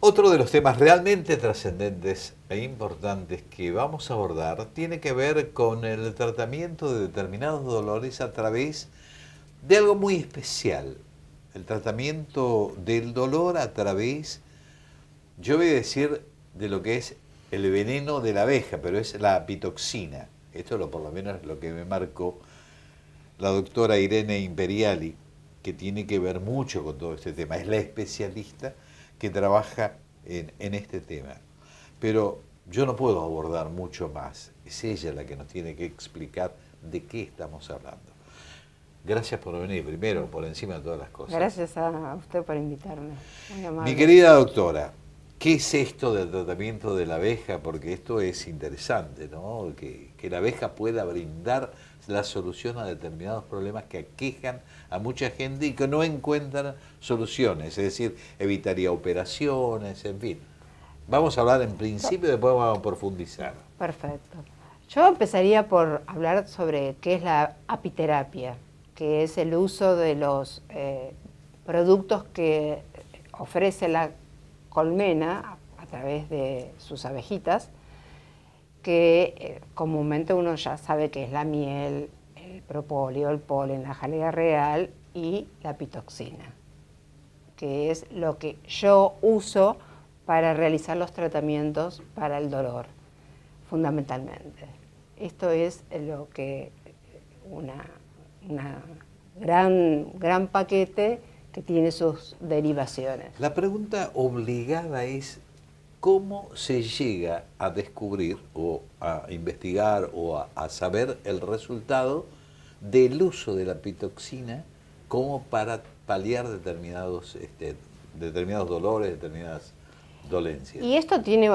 Otro de los temas realmente trascendentes e importantes que vamos a abordar tiene que ver con el tratamiento de determinados dolores a través de algo muy especial. El tratamiento del dolor a través, yo voy a decir, de lo que es el veneno de la abeja, pero es la apitoxina. Esto por lo menos es lo que me marcó la doctora Irene Imperiali, que tiene que ver mucho con todo este tema. Es la especialista que trabaja en este tema. Pero yo no puedo abordar mucho más. Es ella la que nos tiene que explicar de qué estamos hablando. Gracias por venir, primero, por encima de todas las cosas. Gracias a usted por invitarme. Muy amable. Mi querida doctora, ¿qué es esto del tratamiento de la abeja? Porque esto es interesante, ¿no? Que la abeja pueda brindar la solución a determinados problemas que aquejan a mucha gente y que no encuentran soluciones, es decir, evitaría operaciones, en fin. Vamos a hablar en principio y después vamos a profundizar. Perfecto. Yo empezaría por hablar sobre qué es la apiterapia, que es el uso de los productos que ofrece la colmena a través de sus abejitas, que comúnmente uno ya sabe que es la miel, el propóleo, el polen, la jalea real y la pitoxina, que es lo que yo uso para realizar los tratamientos para el dolor, fundamentalmente. Esto es lo que una gran paquete que tiene sus derivaciones. La pregunta obligada es cómo se llega a descubrir o a investigar o a saber el resultado del uso de la pitoxina como para paliar determinados dolores, determinadas dolencias. Y esto tiene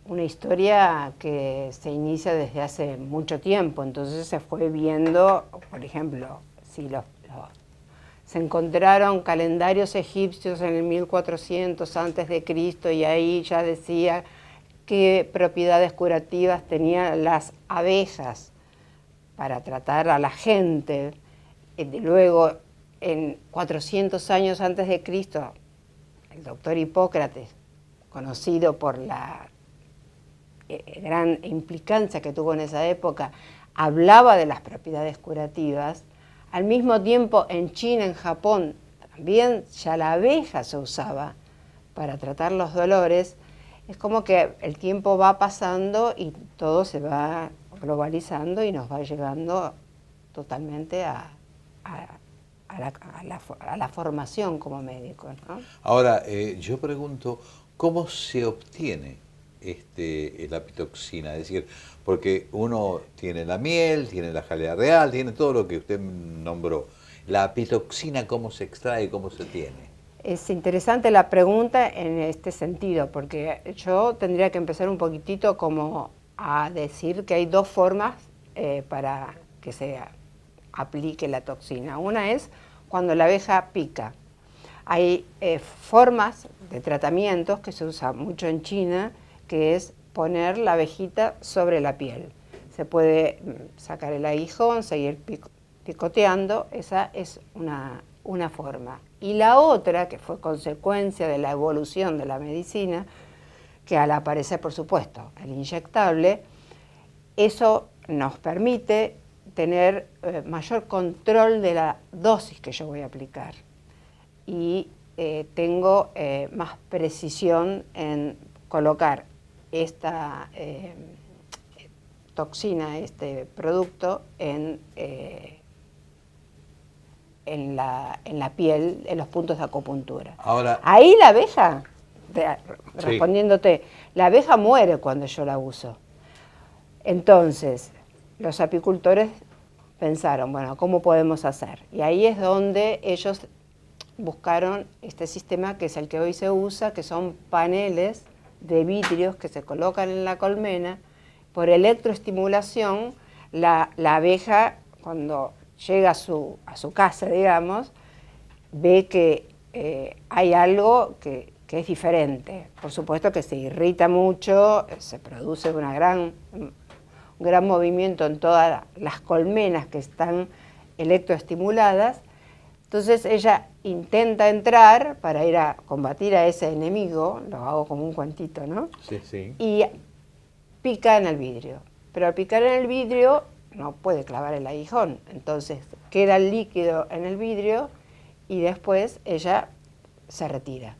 una historia que se inicia desde hace mucho tiempo, entonces se fue viendo, por ejemplo, si se encontraron calendarios egipcios en el 1400 antes de Cristo y ahí ya decía qué propiedades curativas tenían las abejas para tratar a la gente. Luego, en 400 años antes de Cristo, el doctor Hipócrates, conocido por la gran implicancia que tuvo en esa época, hablaba de las propiedades curativas. Al mismo tiempo, en China, en Japón, también ya la abeja se usaba para tratar los dolores. Es como que el tiempo va pasando y todo se va globalizando y nos va llegando totalmente a la formación como médico, ¿no? Ahora, yo pregunto, ¿cómo se obtiene la pitoxina? Es decir, porque uno tiene la miel, tiene la jalea real, tiene todo lo que usted nombró. ¿La pitoxina cómo se extrae, cómo se tiene? Es interesante la pregunta en este sentido, porque yo tendría que empezar un poquitito como a decir que hay dos formas para que se aplique la toxina. Una es cuando la abeja pica. Hay formas de tratamientos que se usa mucho en China, que es poner la abejita sobre la piel. Se puede sacar el aguijón, seguir picoteando, esa es una forma. Y la otra, que fue consecuencia de la evolución de la medicina, que al aparecer, por supuesto, el inyectable, eso nos permite tener mayor control de la dosis que yo voy a aplicar. Y tengo más precisión en colocar esta toxina, este producto, en la piel, en los puntos de acupuntura. Ahora, ahí la abeja, respondiéndote, la abeja muere cuando yo la uso. Entonces, los apicultores pensaron, bueno, ¿cómo podemos hacer? Y ahí es donde ellos buscaron este sistema que es el que hoy se usa, que son paneles de vidrios que se colocan en la colmena. Por electroestimulación, la abeja, cuando llega a su casa, digamos, ve que hay algo que es diferente. Por supuesto que se irrita mucho, se produce un gran movimiento en todas las colmenas que están electroestimuladas, Entonces ella intenta entrar para ir a combatir a ese enemigo, lo hago como un cuentito, ¿no? Sí, sí. Y pica en el vidrio. Pero al picar en el vidrio no puede clavar el aguijón. Entonces queda el líquido en el vidrio y después ella se retira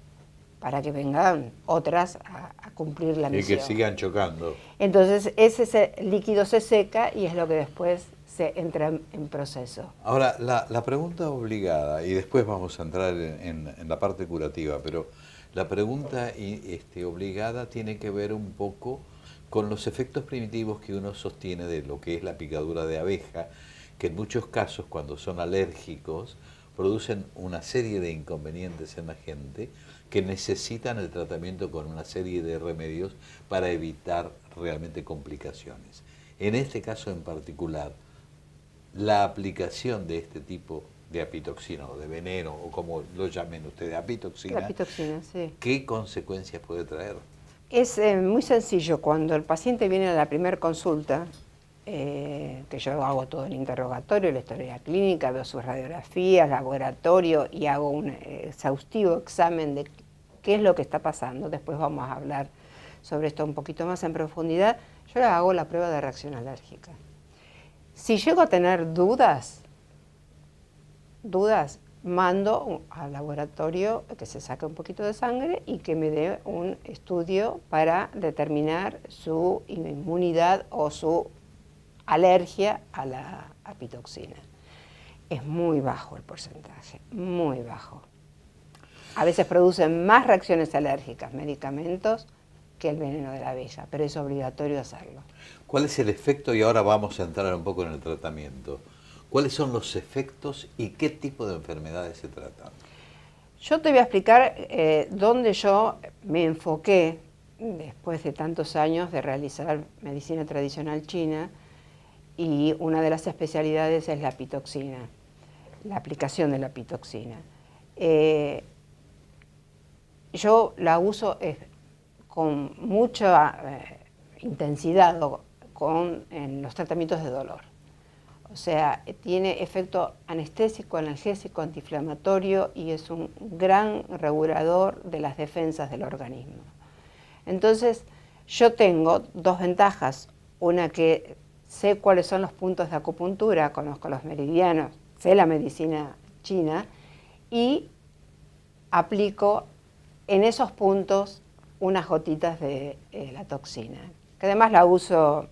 para que vengan otras a cumplir la Y misión. que sigan chocando. Entonces ese líquido se seca y es lo que después se entra en proceso. Ahora, la pregunta obligada, y después vamos a entrar en la parte curativa, pero la pregunta obligada tiene que ver un poco con los efectos primitivos que uno sostiene de lo que es la picadura de abeja, que en muchos casos, cuando son alérgicos, producen una serie de inconvenientes en la gente que necesitan el tratamiento con una serie de remedios para evitar realmente complicaciones. En este caso en particular, la aplicación de este tipo de apitoxina o de veneno, o como lo llamen ustedes, apitoxina, La pitoxina, sí. ¿qué consecuencias puede traer? Es muy sencillo. Cuando el paciente viene a la primera consulta, que yo hago todo el interrogatorio, la historia clínica, veo sus radiografías, laboratorio y hago un exhaustivo examen de qué es lo que está pasando. Después vamos a hablar sobre esto un poquito más en profundidad. Yo le hago la prueba de reacción alérgica. Si llego a tener dudas, mando al laboratorio que se saque un poquito de sangre y que me dé un estudio para determinar su inmunidad o su alergia a la apitoxina. Es muy bajo el porcentaje, muy bajo. A veces producen más reacciones alérgicas, medicamentos, que el veneno de la abeja, pero es obligatorio hacerlo. ¿Cuál es el efecto? Y ahora vamos a entrar un poco en el tratamiento. ¿Cuáles son los efectos y qué tipo de enfermedades se tratan? Yo te voy a explicar dónde yo me enfoqué después de tantos años de realizar medicina tradicional china, y una de las especialidades es la pitoxina, la aplicación de la pitoxina. Yo la uso con mucha intensidad en los tratamientos de dolor. O sea, tiene efecto anestésico, analgésico, antiinflamatorio y es un gran regulador de las defensas del organismo. Entonces, yo tengo dos ventajas. Una, que sé cuáles son los puntos de acupuntura, conozco los meridianos, sé la medicina china y aplico en esos puntos unas gotitas de la toxina, que además la uso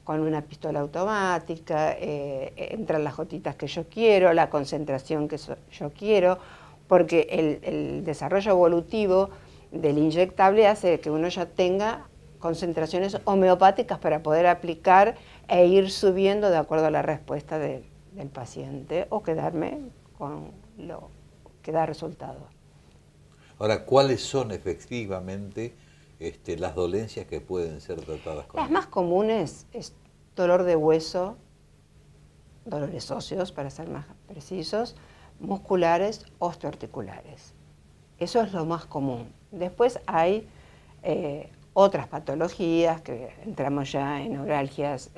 con una pistola automática, entran las gotitas que yo quiero, la concentración que yo quiero, porque el desarrollo evolutivo del inyectable hace que uno ya tenga concentraciones homeopáticas para poder aplicar e ir subiendo de acuerdo a la respuesta del paciente o quedarme con lo que da resultado. Ahora, ¿cuáles son efectivamente las dolencias que pueden ser tratadas con Las más comunes es dolor de hueso, dolores óseos para ser más precisos, musculares, osteoarticulares. Eso es lo más común. Después hay otras patologías, que entramos ya en neuralgias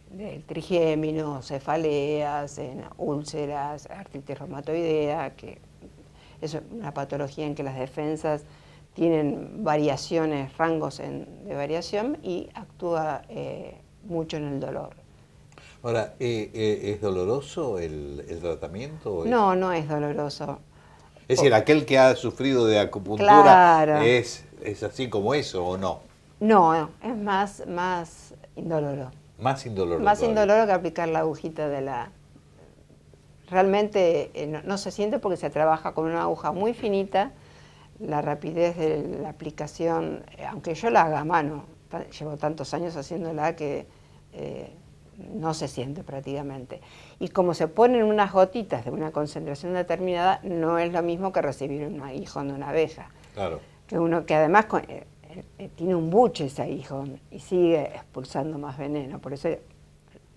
del trigémino, cefaleas, en úlceras, artritis reumatoidea, que es una patología en que las defensas tienen variaciones, rangos de variación y actúa mucho en el dolor. Ahora, ¿es doloroso el tratamiento? No, no es doloroso. Es decir, aquel que ha sufrido de acupuntura, claro, ¿es así como eso o no? No, es más indoloro. Más indoloro. Más todavía. indoloro que aplicar la agujita de la... Realmente no se siente porque se trabaja con una aguja muy finita, la rapidez de la aplicación, aunque yo la haga a mano, llevo tantos años haciéndola que no se siente prácticamente. Y como se ponen unas gotitas de una concentración determinada, no es lo mismo que recibir un aguijón de una abeja. Claro. Que además tiene un buche ese aguijón y sigue expulsando más veneno, por eso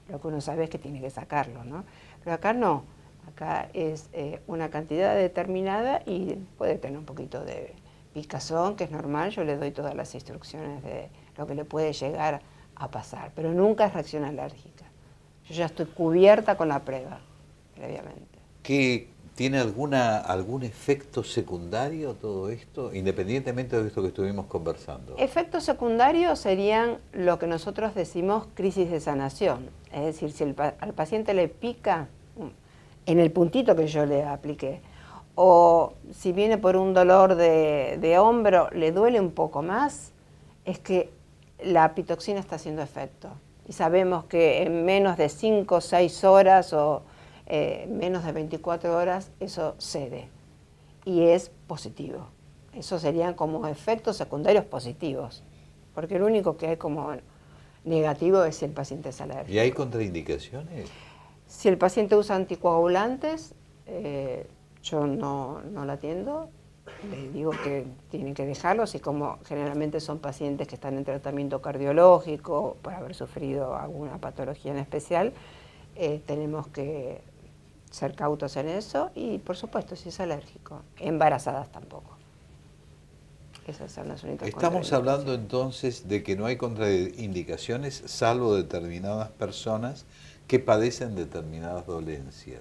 lo que uno sabe es que tiene que sacarlo, ¿no? Pero acá no, acá es una cantidad determinada y puede tener un poquito de picazón, que es normal, yo le doy todas las instrucciones de lo que le puede llegar a pasar, pero nunca es reacción alérgica. Yo ya estoy cubierta con la prueba. previamente. ¿Qué, tiene algún efecto secundario todo esto, independientemente de esto que estuvimos conversando? Efectos secundarios serían lo que nosotros decimos crisis de sanación. Es decir, si al paciente le pica en el puntito que yo le apliqué, o si viene por un dolor de hombro, le duele un poco más, es que la pitoxina está haciendo efecto. Y sabemos que en menos de 5 o 6 horas o menos de 24 horas eso cede y es positivo. Esos serían como efectos secundarios positivos, porque lo único que hay como negativo es si el paciente es alérgico. ¿Y hay contraindicaciones? Si el paciente usa anticoagulantes, yo no lo atiendo, le digo que tienen que dejarlos, y como generalmente son pacientes que están en tratamiento cardiológico por haber sufrido alguna patología en especial, tenemos que ser cautos en eso, y por supuesto si es alérgico, embarazadas tampoco. Esas son las únicas. Estamos hablando entonces de que no hay contraindicaciones salvo determinadas personas que padecen determinadas dolencias.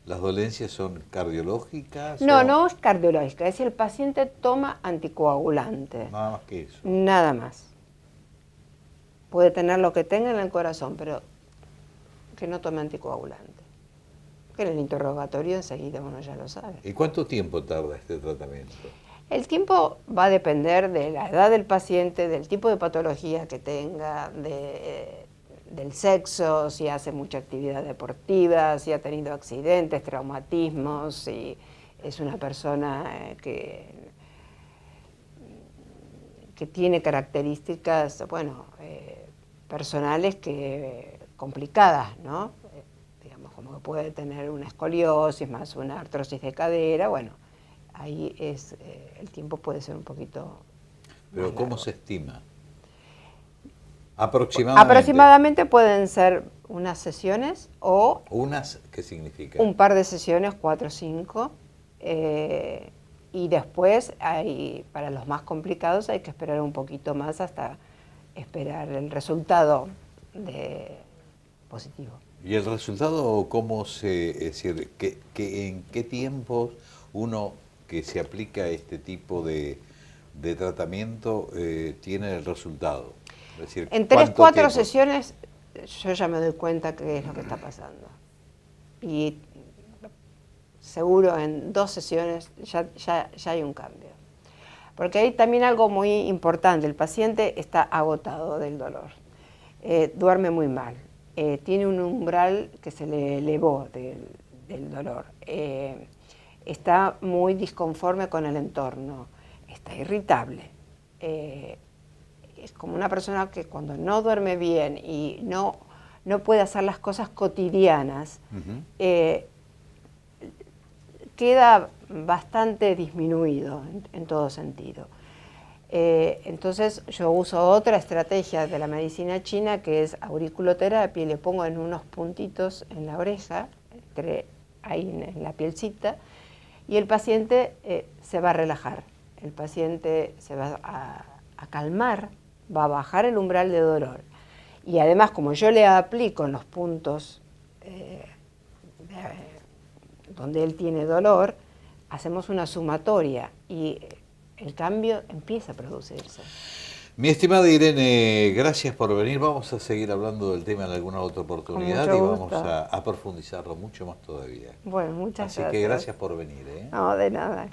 ¿Las dolencias son cardiológicas? No, no es cardiológica, es decir, el paciente toma anticoagulante. Nada más que eso. Nada más. Puede tener lo que tenga en el corazón, pero que no tome anticoagulante. Que en el interrogatorio enseguida uno ya lo sabe. ¿Y cuánto tiempo tarda este tratamiento? El tiempo va a depender de la edad del paciente, del tipo de patología que tenga, del sexo, si hace mucha actividad deportiva, si ha tenido accidentes, traumatismos, si es una persona que tiene características, bueno, personales complicadas, ¿no? Digamos, como que puede tener una escoliosis más una artrosis de cadera, bueno, ahí el tiempo puede ser un poquito. ¿Pero cómo largo. se estima? Aproximadamente. Aproximadamente pueden ser unas sesiones o ¿Unas? ¿Qué significa? un par de sesiones, 4 o 5, y después para los más complicados hay que esperar un poquito más hasta esperar el resultado positivo. ¿Y el resultado cómo es decir, en qué tiempos uno que se aplica este tipo de tratamiento tiene el resultado? Es decir, En 3 o 4 tiempo? sesiones yo ya me doy cuenta qué es lo que está pasando. Y seguro en 2 sesiones ya hay un cambio. Porque hay también algo muy importante, el paciente está agotado del dolor, duerme muy mal, tiene un umbral que se le elevó del dolor, está muy disconforme con el entorno, está irritable. Es como una persona que cuando no duerme bien y no puede hacer las cosas cotidianas, queda bastante disminuido en todo sentido. Entonces yo uso otra estrategia de la medicina china, que es auriculoterapia, y le pongo en unos puntitos en la oreja, ahí en la pielcita, y el paciente se va a relajar, el paciente se va a calmar, va a bajar el umbral de dolor. Y además, como yo le aplico en los puntos donde él tiene dolor, hacemos una sumatoria y el cambio empieza a producirse. Mi estimada Irene, gracias por venir. Vamos a seguir hablando del tema en alguna otra oportunidad y vamos a profundizarlo mucho más todavía. Bueno, muchas gracias. Así que gracias por venir. No, de nada.